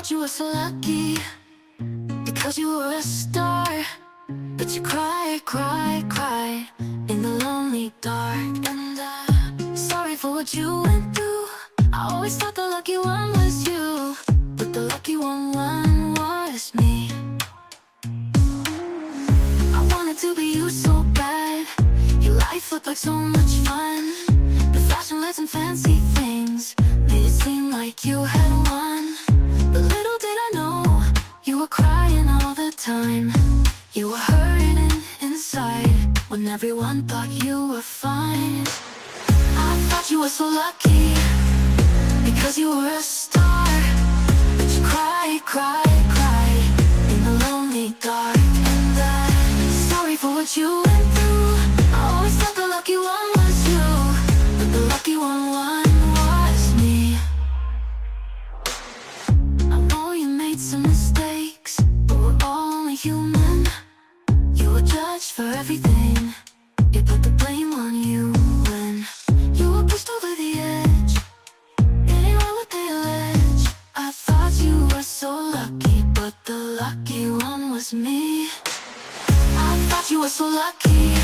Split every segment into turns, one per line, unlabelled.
thought you were so lucky because you were a star, but you cry, cry, cry in the lonely dark. And I'm sorry for what you went through. I always thought the lucky one was you, but the lucky one was me. I wanted to be you so bad. Your life looked like so much fun. The fashion lights and fancy things made it seem like you had won. But little did I know, you were crying all the time. You were hurting inside when everyone thought you were fine. I thought you were so lucky because you were a star, but you cry, cry, cry in the lonely dark. And I'm sorry for what you went through. I always thought the lucky one was you, but the lucky one was me. I know you made some mistakes, but we're all only human. You were judged for everything. They put the blame on you when you were pushed over the edge. It ain't right what they allege. I thought you were so lucky, but the lucky one was me. I thought you were so lucky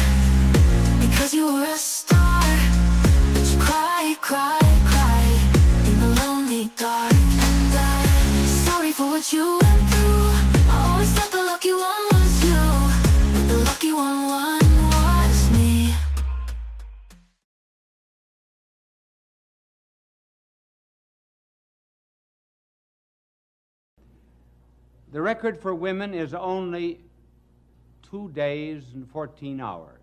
because you were a star, but you cry, cry, cry in the lonely dark. And I'm sorry for what you went through. I always thought the lucky one was you, but the lucky one was me.
The record for women is only 2 days and 14 hours.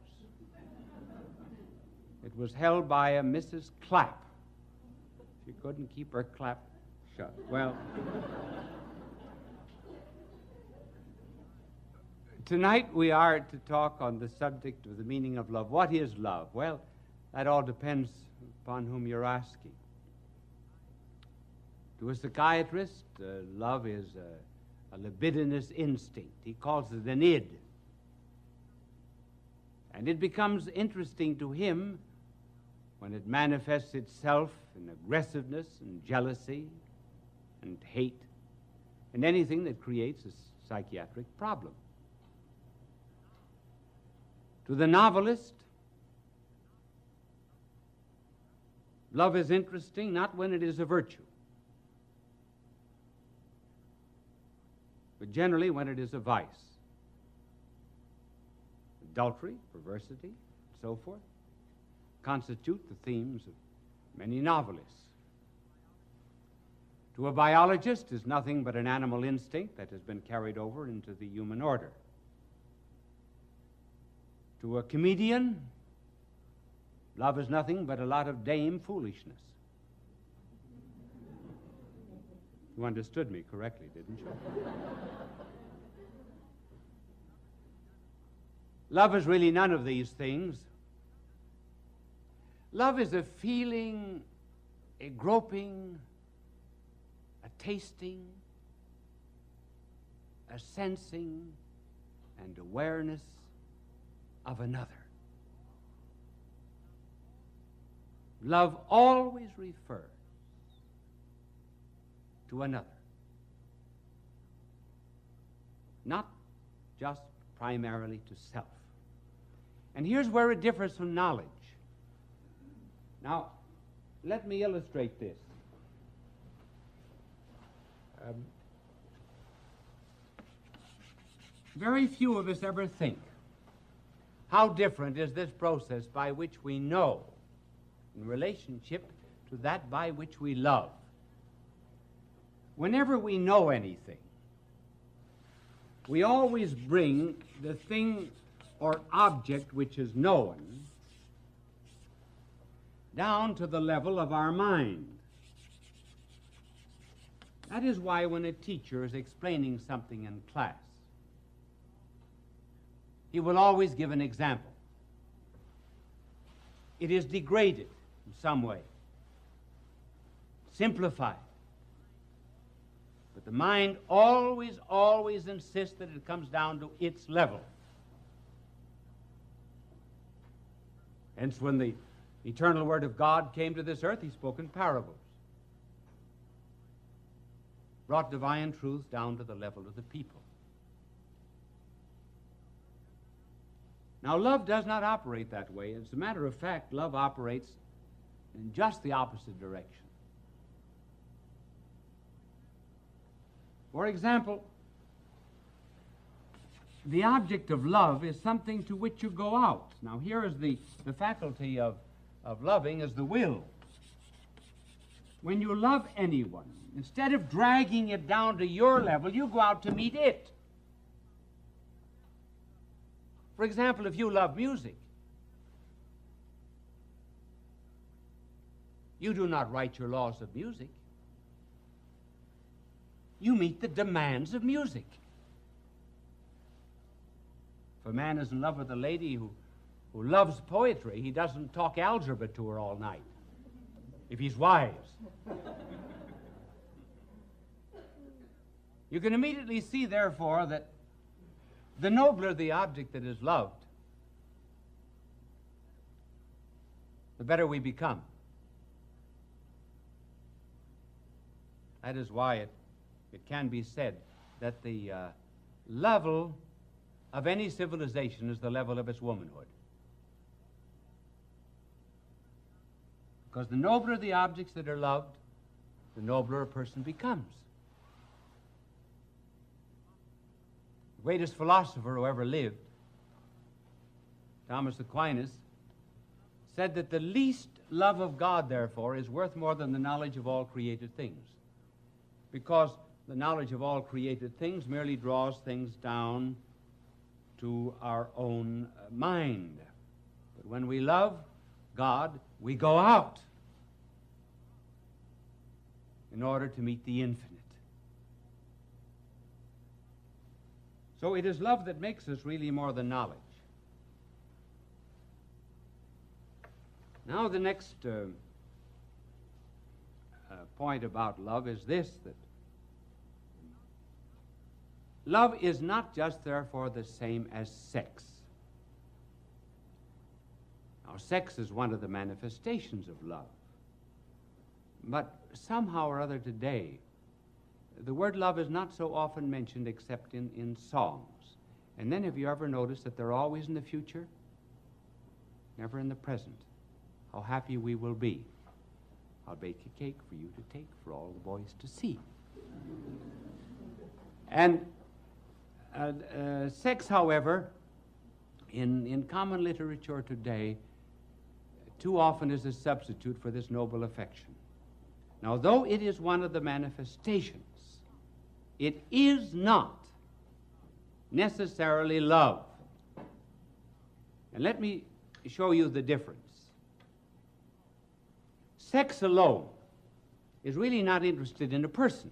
It was held by a Mrs. Clapp. She couldn't keep her clap shut. Well, tonight we are to talk on the subject of the meaning of love. What is love? Well, that all depends upon whom you're asking. To a psychiatrist, love is a libidinous instinct. He calls it an id. And it becomes interesting to him when it manifests itself in aggressiveness and jealousy and hate and anything that creates a psychiatric problem. To the novelist, love is interesting not when it is a virtue, but generally when it is a vice. Adultery, perversity, and so forth constitute the themes of many novelists. To a biologist, is nothing but an animal instinct that has been carried over into the human order. To a comedian, love is nothing but a lot of dame foolishness. You understood me correctly, didn't you? Love is really none of these things. Love is a feeling, a groping, a tasting, a sensing, and awareness of another. Love always refers to another, not just primarily to self. And here's where it differs from knowledge. Now, let me illustrate this. Very few of us ever think, how different is this process by which we know in relationship to that by which we love? Whenever we know anything, we always bring the thing or object which is known down to the level of our mind. That is why when a teacher is explaining something in class, he will always give an example. It is degraded in some way, simplified. But the mind always, always insists that it comes down to its level. Hence, when the eternal Word of God came to this earth, he spoke in parables. brought divine truth down to the level of the people. Now, love does not operate that way. As a matter of fact, love operates in just the opposite direction. For example, the object of love is something to which you go out. Now, here is the faculty of loving is the will. When you love anyone, instead of dragging it down to your level, you go out to meet it. For example, if you love music, you do not write your laws of music. You meet the demands of music. If a man is in love with a lady who loves poetry, he doesn't talk algebra to her all night, if he's wise. You can immediately see, therefore, that the nobler the object that is loved, the better we become. That is why it can be said that the level of any civilization is the level of its womanhood. Because the nobler the objects that are loved, the nobler a person becomes. The greatest philosopher who ever lived, Thomas Aquinas, said that the least love of God, therefore, is worth more than the knowledge of all created things. Because the knowledge of all created things merely draws things down to our own mind. But when we love God, we go out in order to meet the infinite. So it is love that makes us really more than knowledge. Now the next point about love is this, that love is not just therefore the same as sex. Now sex is one of the manifestations of love. But somehow or other today, the word love is not so often mentioned except in songs. And then have you ever noticed that they're always in the future? Never in the present. How happy we will be. I'll bake a cake for you to take for all the boys to see. And sex, however, in common literature today, too often is a substitute for this noble affection. Now, though it is one of the manifestations, it is not necessarily love. And let me show you the difference. Sex alone is really not interested in a person.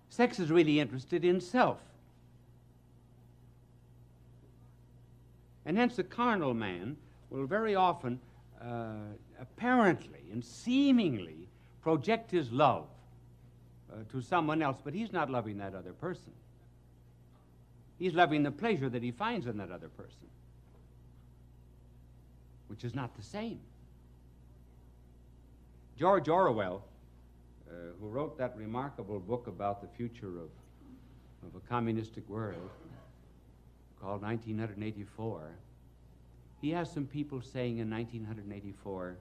Sex is really interested in self. And hence the carnal man will very often apparently and seemingly project his love to someone else, but he's not loving that other person. He's loving the pleasure that he finds in that other person, which is not the same. George Orwell, who wrote that remarkable book about the future of a communistic world called 1984, he has some people saying in 1984,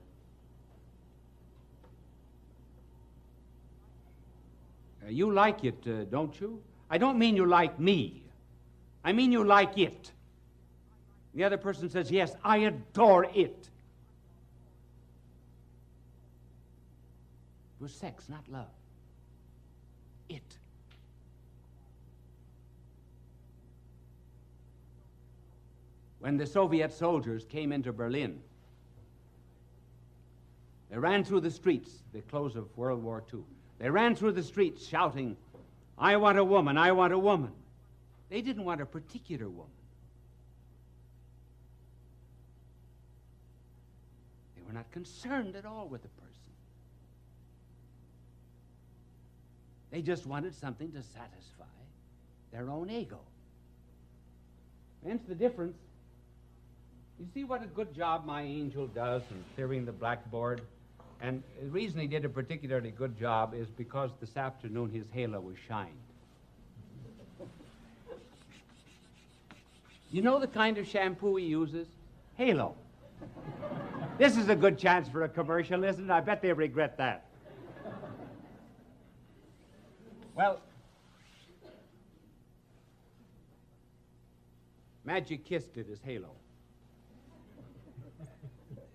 you like it, don't you? I don't mean you like me. I mean you like it. The other person says, yes, I adore it. It was sex, not love. It. When the Soviet soldiers came into Berlin, they ran through the streets, the close of World War II. They ran through the streets shouting, I want a woman, I want a woman. They didn't want a particular woman. They were not concerned at all with the person. They just wanted something to satisfy their own ego. Hence the difference. You see what a good job my angel does in clearing the blackboard And the reason he did a particularly good job is because this afternoon his halo was shined. You know the kind of shampoo he uses? Halo. This is a good chance for a commercial, isn't it? I bet they regret that. Well, Magic Kiss did his halo.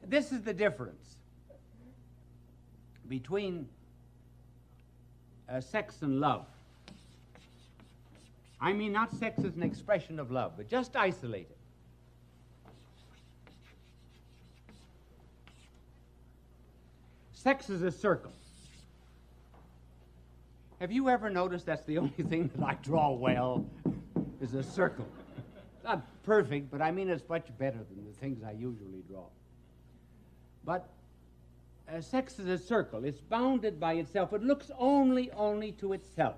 This is the difference between sex and love. I mean, not sex as an expression of love, but just isolate it. Sex is a circle. Have you ever noticed that's the only thing that I draw well, is a circle? It's not perfect, but I mean it's much better than the things I usually draw. But sex is a circle. It's bounded by itself. It looks only to itself.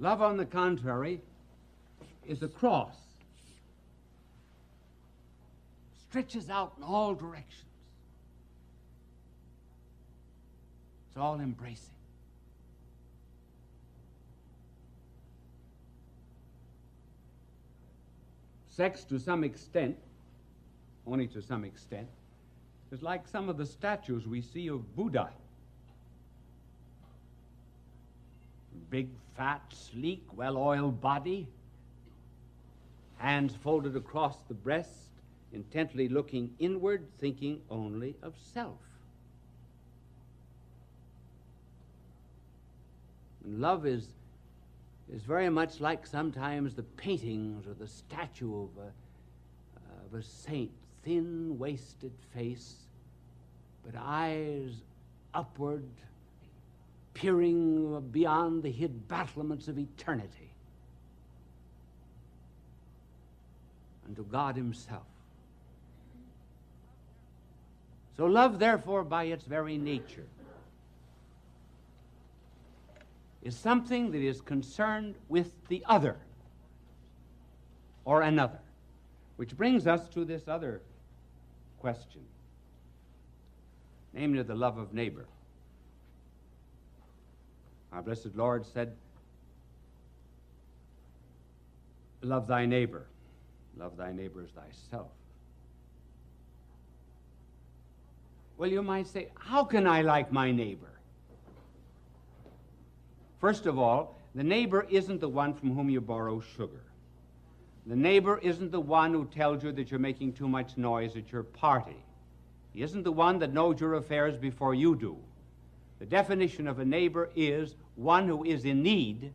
Love, on the contrary, is a cross. Stretches out in all directions. It's all embracing. Sex, to some extent, only to some extent, is like some of the statues we see of Buddha. Big, fat, sleek, well-oiled body, hands folded across the breast, intently looking inward, thinking only of self. And love is very much like sometimes the paintings or the statue of a saint, thin-waisted face, but eyes upward, peering beyond the hid battlements of eternity unto God himself. So love, therefore, by its very nature, is something that is concerned with the other or another, which brings us to this other question, namely the love of neighbor. Our blessed Lord said, love thy neighbor as thyself. Well, you might say, how can I like my neighbor? First of all, the neighbor isn't the one from whom you borrow sugar. The neighbor isn't the one who tells you that you're making too much noise at your party. He isn't the one that knows your affairs before you do. The definition of a neighbor is one who is in need,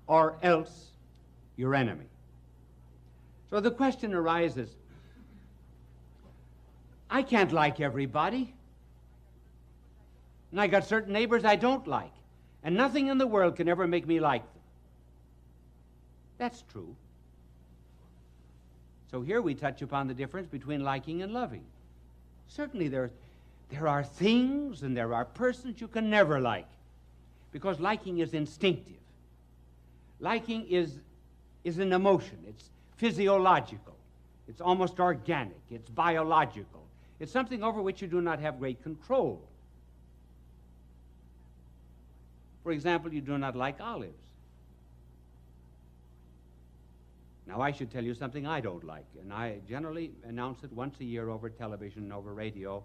or else your enemy. So the question arises, I can't like everybody. And I got certain neighbors I don't like. And nothing in the world can ever make me like them. That's true. So here we touch upon the difference between liking and loving. Certainly there are things and there are persons you can never like, because liking is instinctive. Liking is an emotion. It's physiological. It's almost organic. It's biological. It's something over which you do not have great control. For example, you do not like olives. Now, I should tell you something I don't like, and I generally announce it once a year over television and over radio,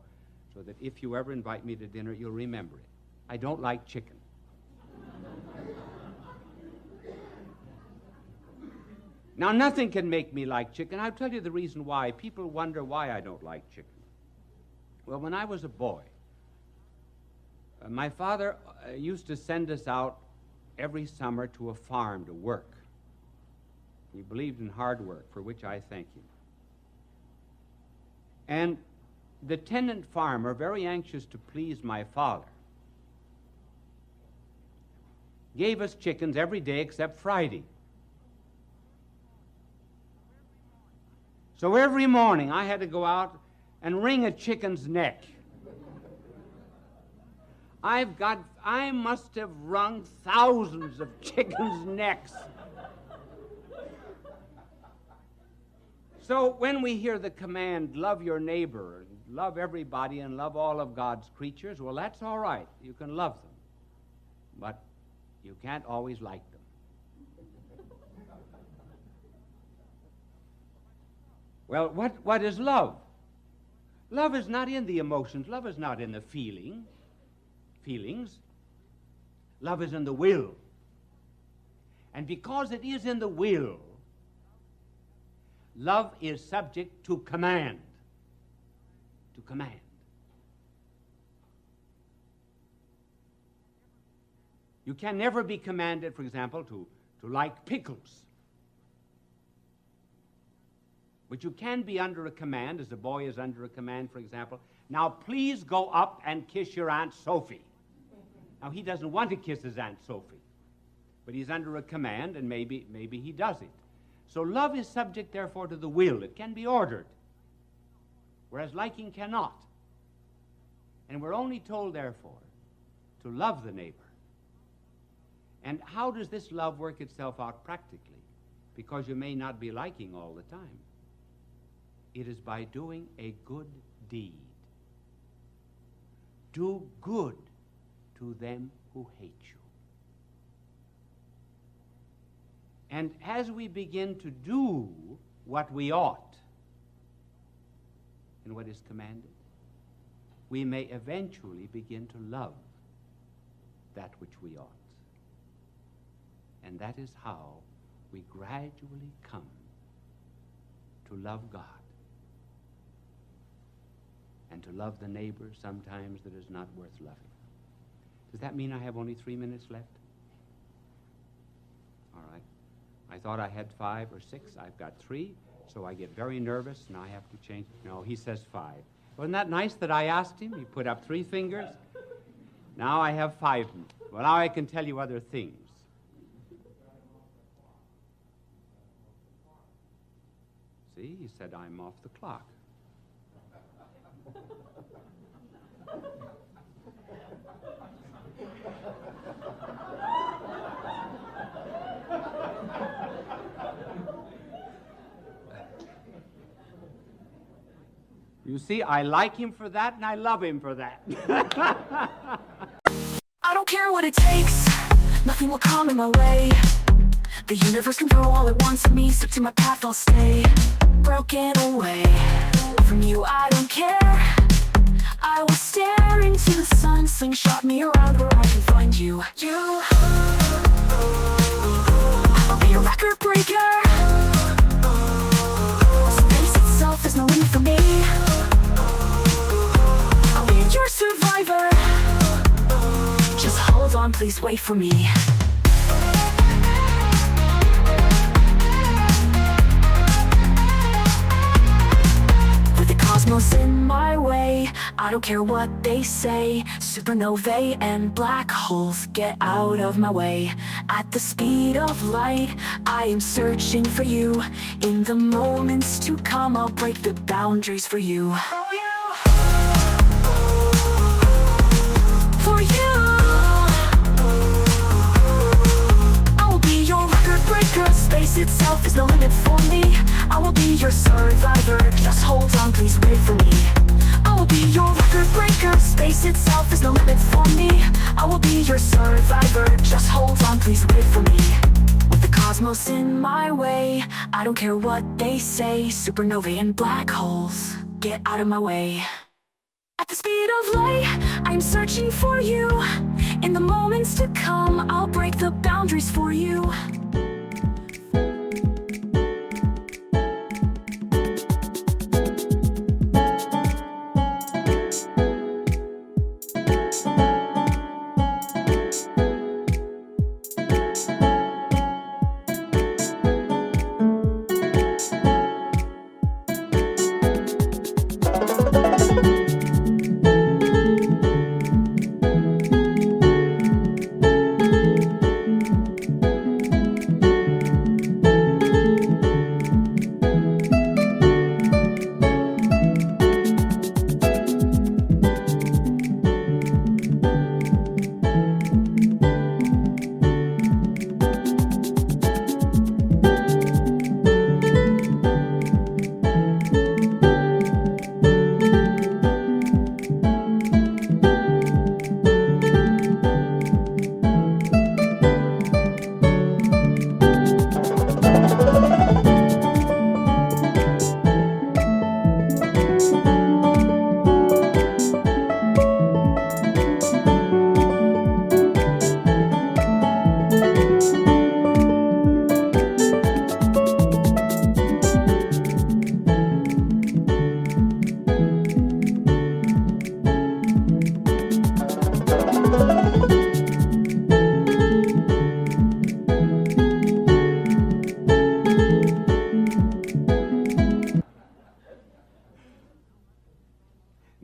so that if you ever invite me to dinner, you'll remember it. I don't like chicken. Now, nothing can make me like chicken. I'll tell you the reason why. People wonder why I don't like chicken. Well, when I was a boy, my father used to send us out every summer to a farm to work. He believed in hard work, for which I thank him. And the tenant farmer, very anxious to please my father, gave us chickens every day except Friday. So every morning I had to go out and wring a chicken's neck. I must have wrung thousands of chickens' necks. So when we hear the command, love your neighbor, love everybody, and love all of God's creatures, well, that's all right. You can love them. But you can't always like them. Well, what is love? Love is not in the emotions. Love is not in the feelings. Love is in the will. And because it is in the will, love is subject to command. To command. You can never be commanded, for example, to like pickles. But you can be under a command, as a boy is under a command, for example. Now, please go up and kiss your Aunt Sophie. Now, he doesn't want to kiss his Aunt Sophie, but he's under a command, and maybe he does it. So love is subject, therefore, to the will. It can be ordered, whereas liking cannot. And we're only told, therefore, to love the neighbor. And how does this love work itself out practically? Because you may not be liking all the time. It is by doing a good deed. Do good to them who hate you. And as we begin to do what we ought and what is commanded, we may eventually begin to love that which we ought. And that is how we gradually come to love God and to love the neighbor sometimes that is not worth loving. Does that mean I have only 3 minutes left? All right. I thought I had 5 or 6. I've got 3, so I get very nervous, and I have to change it. No, he says 5. Wasn't that nice that I asked him? He put up 3 fingers. Now I have 5. Well, now I can tell you other things. See, he said I'm off the clock. You see, I like him for that, and I love him for that.
I don't care what it takes, nothing will come in my way. The universe can throw all at once at me, so to my path I'll stay. Broken away from you, I don't care. I will stare into the sun, slingshot me around where I can find you. I'll be a record breaker. Space itself is no limit for me. I'll be your survivor. Just hold on, please wait for me. Cosmos in my way, I don't care what they say. Supernovae and black holes, get out of my way. At the speed of light, I am searching for you. In the moments to come, I'll break the boundaries for you. For you, I will be your record breaker. Space itself is no limit for me. I will be your survivor. Just hold on, please wait for me. I will be your record breaker. Space itself is no limit for me. I will be your survivor. Just hold on, please wait for me. With the cosmos in my way, I don't care what they say. Supernovae and black holes, get out of my way. At the speed of light, I'm searching for you. In the moments to come, I'll break the boundaries for you.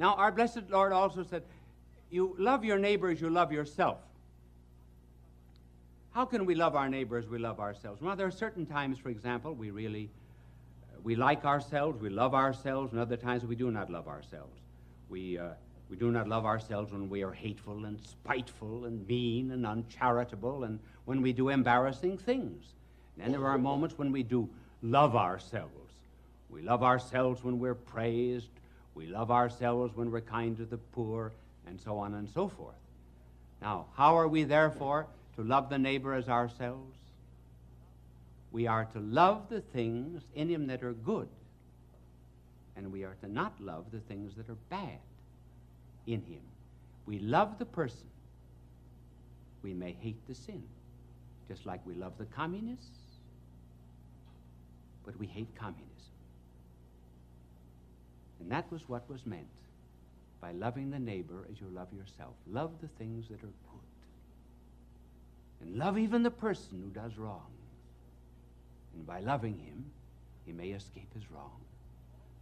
Now, our blessed Lord also said, you love your neighbor as you love yourself. How can we love our neighbor as we love ourselves? Well, there are certain times, for example, we like ourselves, we love ourselves, and other times we do not love ourselves. We do not love ourselves when we are hateful and spiteful and mean and uncharitable and when we do embarrassing things. And then there are moments when we do love ourselves. We love ourselves when we're praised. We love ourselves when we're kind to the poor, and so on and so forth. Now, how are we therefore to love the neighbor as ourselves? We are to love the things in him that are good, and we are to not love the things that are bad in him. We love the person. We may hate the sin, just like we love the communists, but we hate communism. And that was what was meant by loving the neighbor as you love yourself. Love the things that are good. And love even the person who does wrong. And by loving him, he may escape his wrong.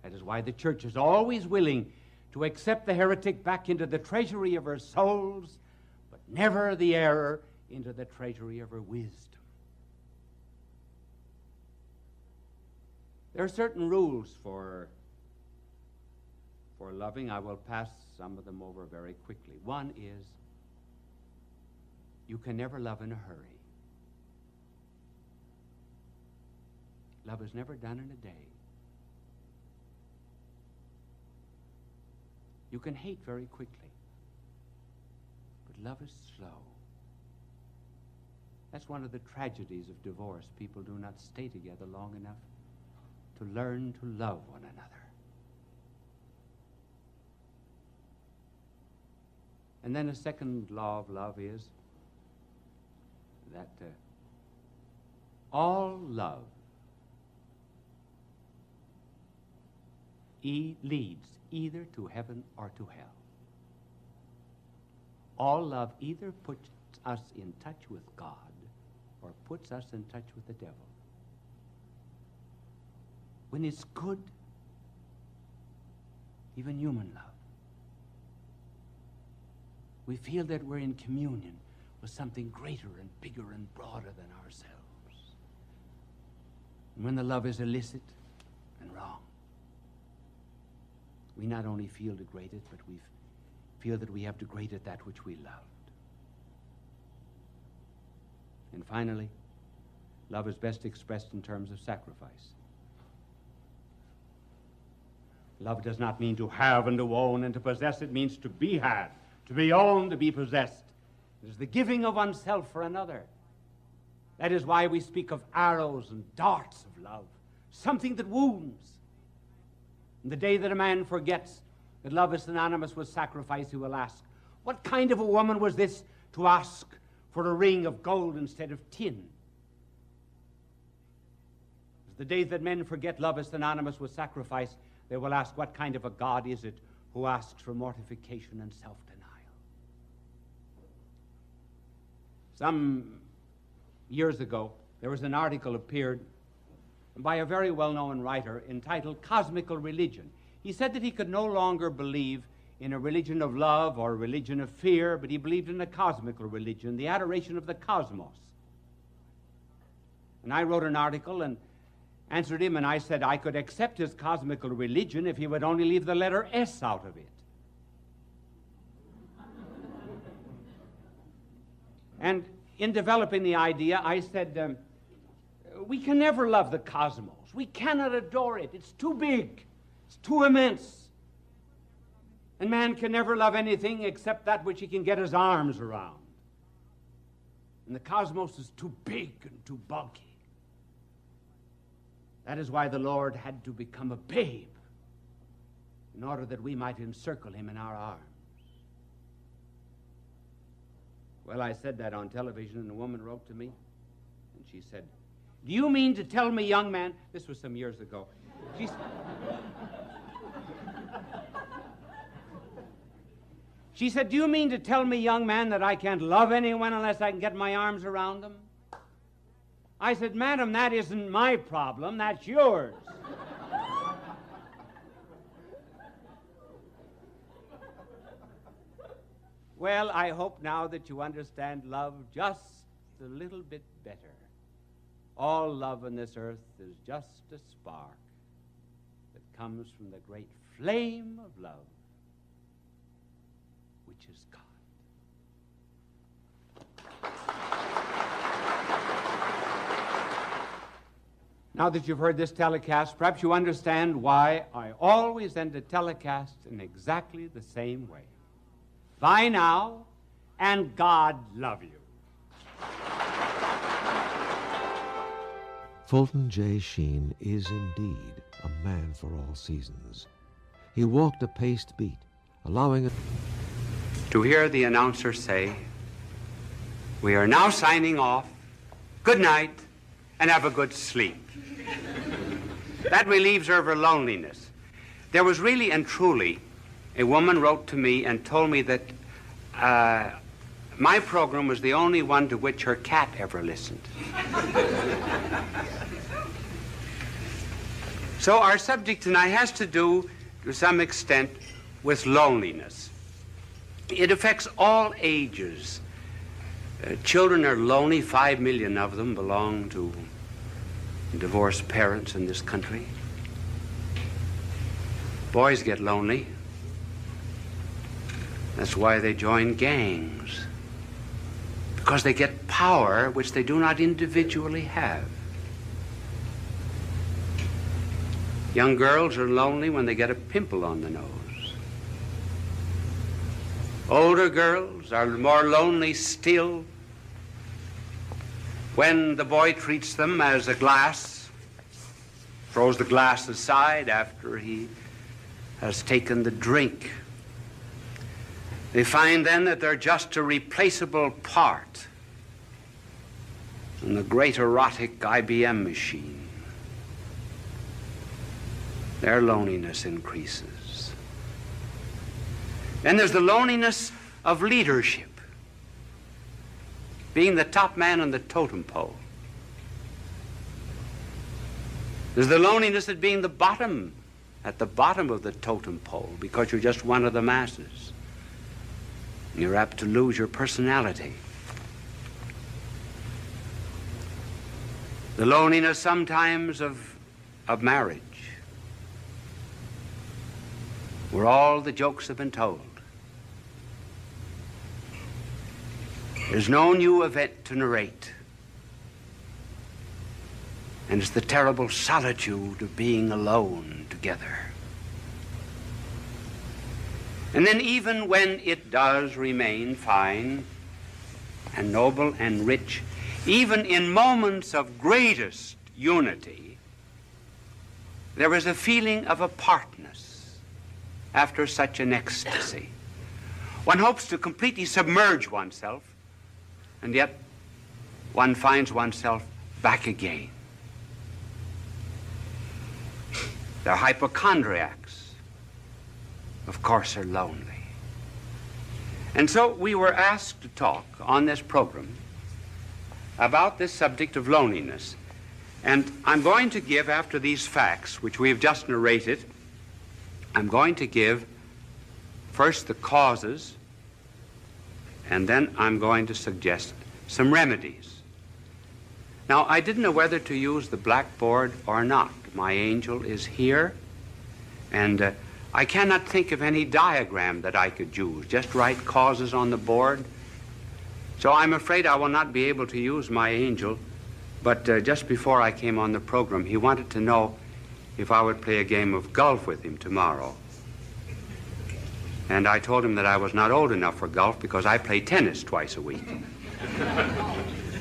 That is why the church is always willing to accept the heretic back into the treasury of her souls, but never the error into the treasury of her wisdom. There are certain rules for loving. I will pass some of them over very quickly. One is, you can never love in a hurry. Love is never done in a day. You can hate very quickly, but love is slow. That's one of the tragedies of divorce. People do not stay together long enough to learn to love one another. And then a second law of love is that all love leads either to heaven or to hell. All love either puts us in touch with God or puts us in touch with the devil. When it's good, even human love, we feel that we're in communion with something greater and bigger and broader than ourselves. And when the love is illicit and wrong, we not only feel degraded, but we feel that we have degraded that which we loved. And finally, love is best expressed in terms of sacrifice. Love does not mean to have and to own and to possess. It means to be had, to be owned, to be possessed. It is the giving of oneself for another. That is why we speak of arrows and darts of love, something that wounds. And the day that a man forgets that love is synonymous with sacrifice, he will ask, what kind of a woman was this to ask for a ring of gold instead of tin? The day that men forget love is synonymous with sacrifice, they will ask, what kind of a God is it who asks for mortification and self-denial? Some years ago, there was an article appeared by a very well-known writer entitled Cosmical Religion. He said that he could no longer believe in a religion of love or a religion of fear, but he believed in a cosmical religion, the adoration of the cosmos. And I wrote an article and answered him, and I said I could accept his cosmical religion if he would only leave the letter S out of it. And in developing the idea, I said, we can never love the cosmos. We cannot adore it. It's too big. It's too immense. And man can never love anything except that which he can get his arms around. And the cosmos is too big and too bulky. That is why the Lord had to become a babe in order that we might encircle him in our arms. Well, I said that on television, and a woman wrote to me, and she said, do you mean to tell me, young man, this was some years ago, she said, do you mean to tell me, young man, that I can't love anyone unless I can get my arms around them? I said, madam, that isn't my problem, that's yours. Well, I hope now that you understand love just a little bit better. All love on this earth is just a spark that comes from the great flame of love, which is God. Now that you've heard this telecast, perhaps you understand why I always end a telecast in exactly the same way. Bye now, and God love you.
Fulton J. Sheen is indeed a man for all seasons. He walked a paced beat, allowing it
To hear the announcer say, "We are now signing off. Good night, and have a good sleep." That relieves her of her loneliness. There was really and truly, a woman wrote to me and told me that my program was the only one to which her cat ever listened. So our subject tonight has to do, to some extent, with loneliness. It affects all ages. Children are lonely. 5 million of them belong to divorced parents in this country. Boys get lonely. That's why they join gangs, because they get power which they do not individually have. Young girls are lonely when they get a pimple on the nose. Older girls are more lonely still when the boy treats them as a glass, throws the glass aside after he has taken the drink. They find then that they're just a replaceable part in the great erotic IBM machine. Their loneliness increases. Then there's the loneliness of leadership, being the top man on the totem pole. There's the loneliness of being at the bottom of the totem pole, because you're just one of the masses. You're apt to lose your personality. The loneliness sometimes of marriage, where all the jokes have been told. There's no new event to narrate. And it's the terrible solitude of being alone together. And then even when it does remain fine and noble and rich, even in moments of greatest unity, there is a feeling of apartness after such an ecstasy. One hopes to completely submerge oneself, and yet one finds oneself back again. The hypochondriacs, of course, are lonely. And so we were asked to talk on this program about this subject of loneliness. And I'm going to give, after these facts, which we have just narrated, I'm going to give first the causes, and then I'm going to suggest some remedies. Now, I didn't know whether to use the blackboard or not. My angel is here, and I cannot think of any diagram that I could use. Just write causes on the board. So I'm afraid I will not be able to use my angel, but just before I came on the program, he wanted to know if I would play a game of golf with him tomorrow. And I told him that I was not old enough for golf because I play tennis twice a week.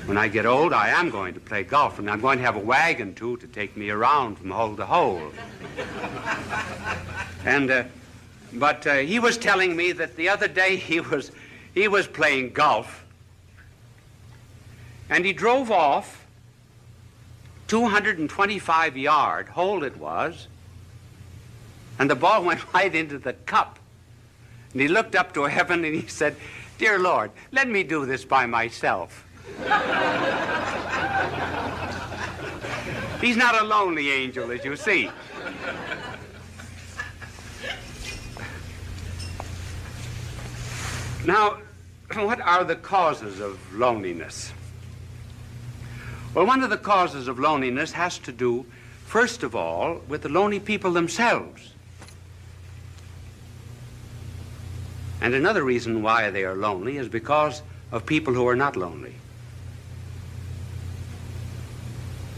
When I get old, I am going to play golf, and I'm going to have a wagon, too, to take me around from hole to hole. And, but he was telling me that the other day he was playing golf, and he drove off 225-yard hole it was, and the ball went right into the cup. And he looked up to heaven and he said, "Dear Lord, let me do this by myself." He's not a lonely angel, as you see. Now, what are the causes of loneliness? Well, one of the causes of loneliness has to do, first of all, with the lonely people themselves. And another reason why they are lonely is because of people who are not lonely.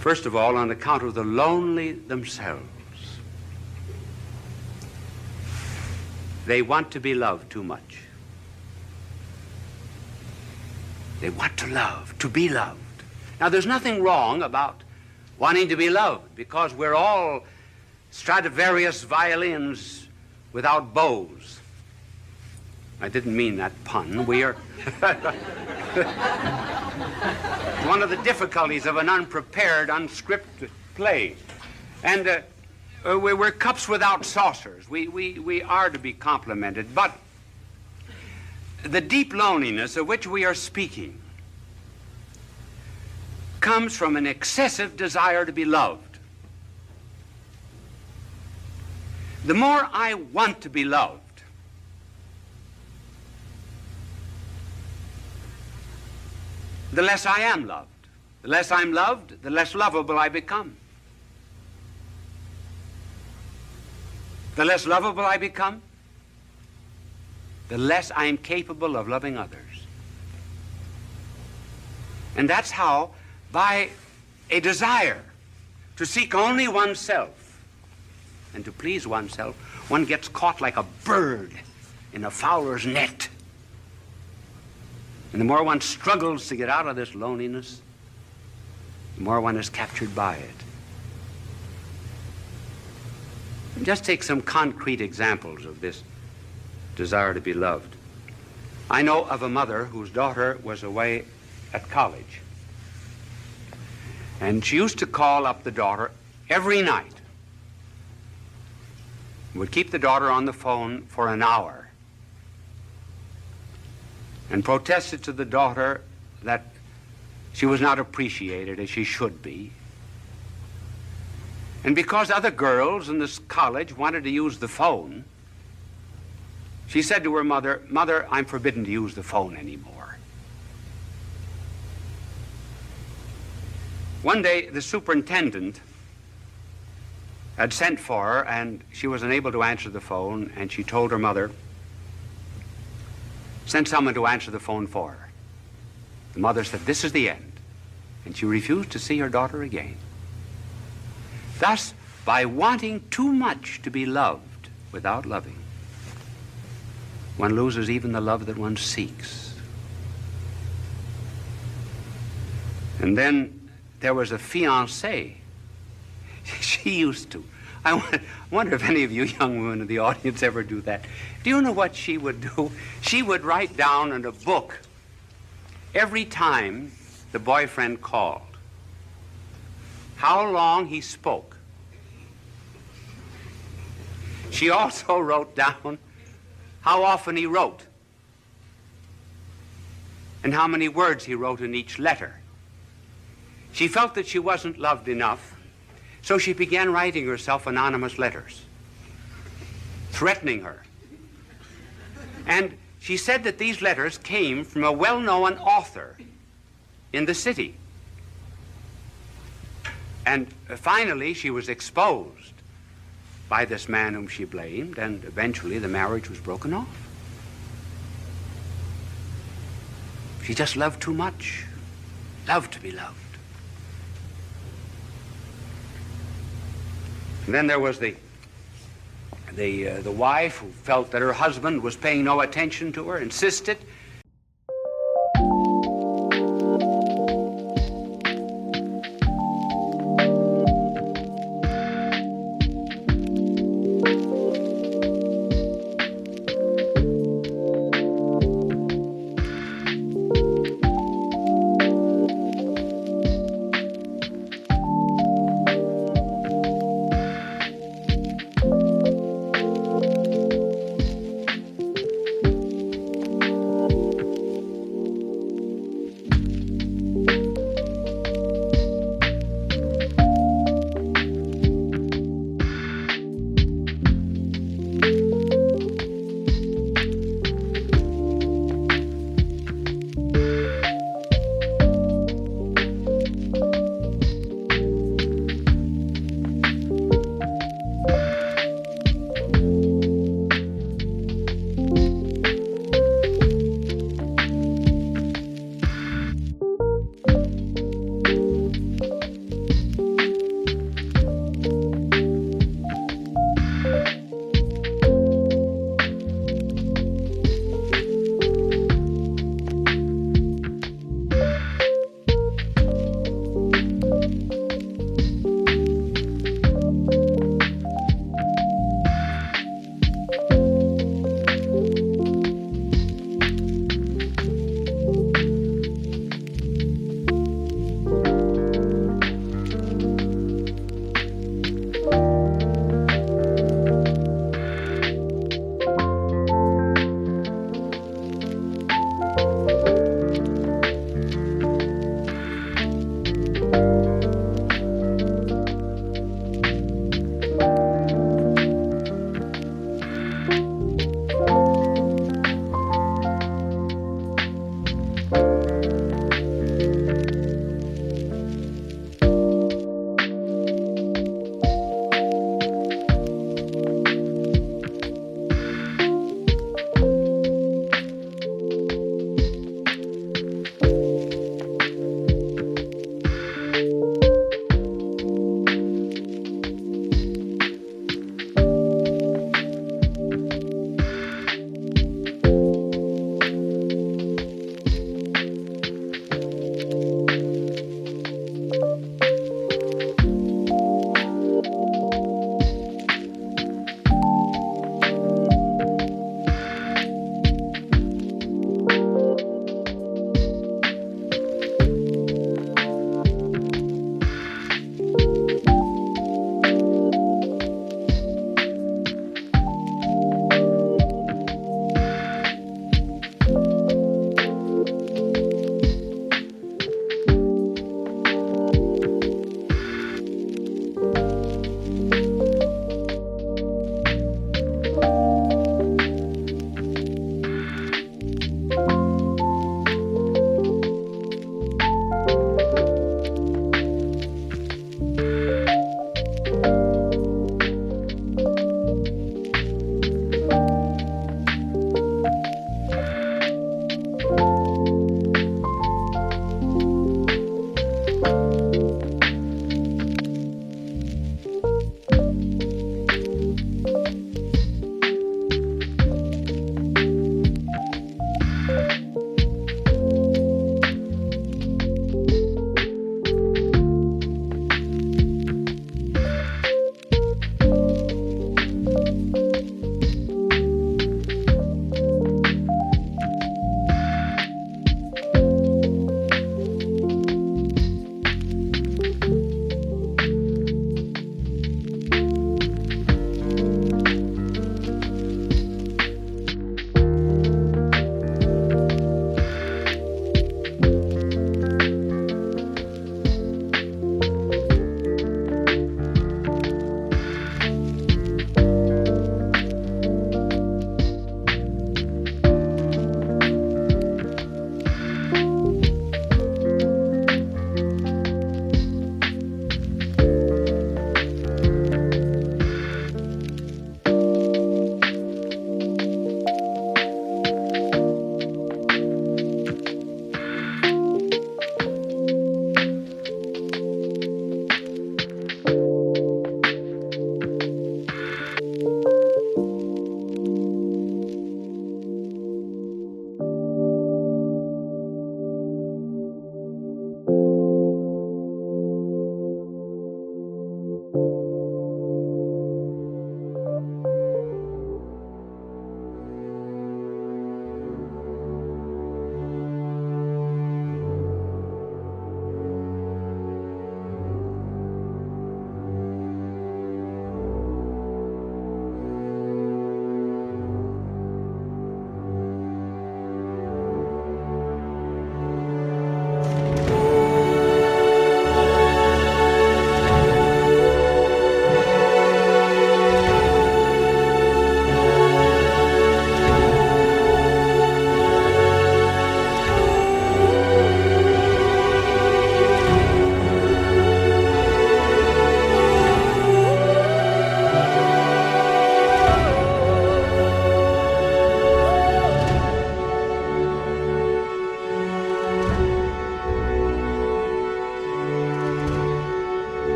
First of all, on account of the lonely themselves. They want to be loved too much. They want to love, to be loved. Now, there's nothing wrong about wanting to be loved, because we're all Stradivarius violins without bows. I didn't mean that pun. We are... one of the difficulties of an unprepared, unscripted play. And we're cups without saucers. We are to be complimented. But the deep loneliness of which we are speaking comes from an excessive desire to be loved. The more I want to be loved, the less I am loved. The less I'm loved, the less lovable I become. The less lovable I become, the less I am capable of loving others. And that's how, by a desire to seek only oneself and to please oneself, one gets caught like a bird in a fowler's net. And the more one struggles to get out of this loneliness, the more one is captured by it. Just take some concrete examples of this desire to be loved. I know of a mother whose daughter was away at college. And she used to call up the daughter every night. Would keep the daughter on the phone for an hour and protested to the daughter that she was not appreciated as she should be. And because other girls in this college wanted to use the phone, she said to her mother, "Mother, I'm forbidden to use the phone anymore." One day, the superintendent had sent for her, and she was unable to answer the phone, and she told her mother, "Send someone to answer the phone for her." The mother said, "This is the end." And she refused to see her daughter again. Thus, by wanting too much to be loved without loving, one loses even the love that one seeks. And then there was a fiancée. She used to. I wonder if any of you young women in the audience ever do that. Do you know what she would do? She would write down in a book every time the boyfriend called how long he spoke. She also wrote down how often he wrote and how many words he wrote in each letter. She felt that she wasn't loved enough, so she began writing herself anonymous letters, threatening her. And she said that these letters came from a well-known author in the city. And finally, she was exposed by this man whom she blamed, and eventually the marriage was broken off. She just loved too much, loved to be loved. And then there was the wife who felt that her husband was paying no attention to her, insisted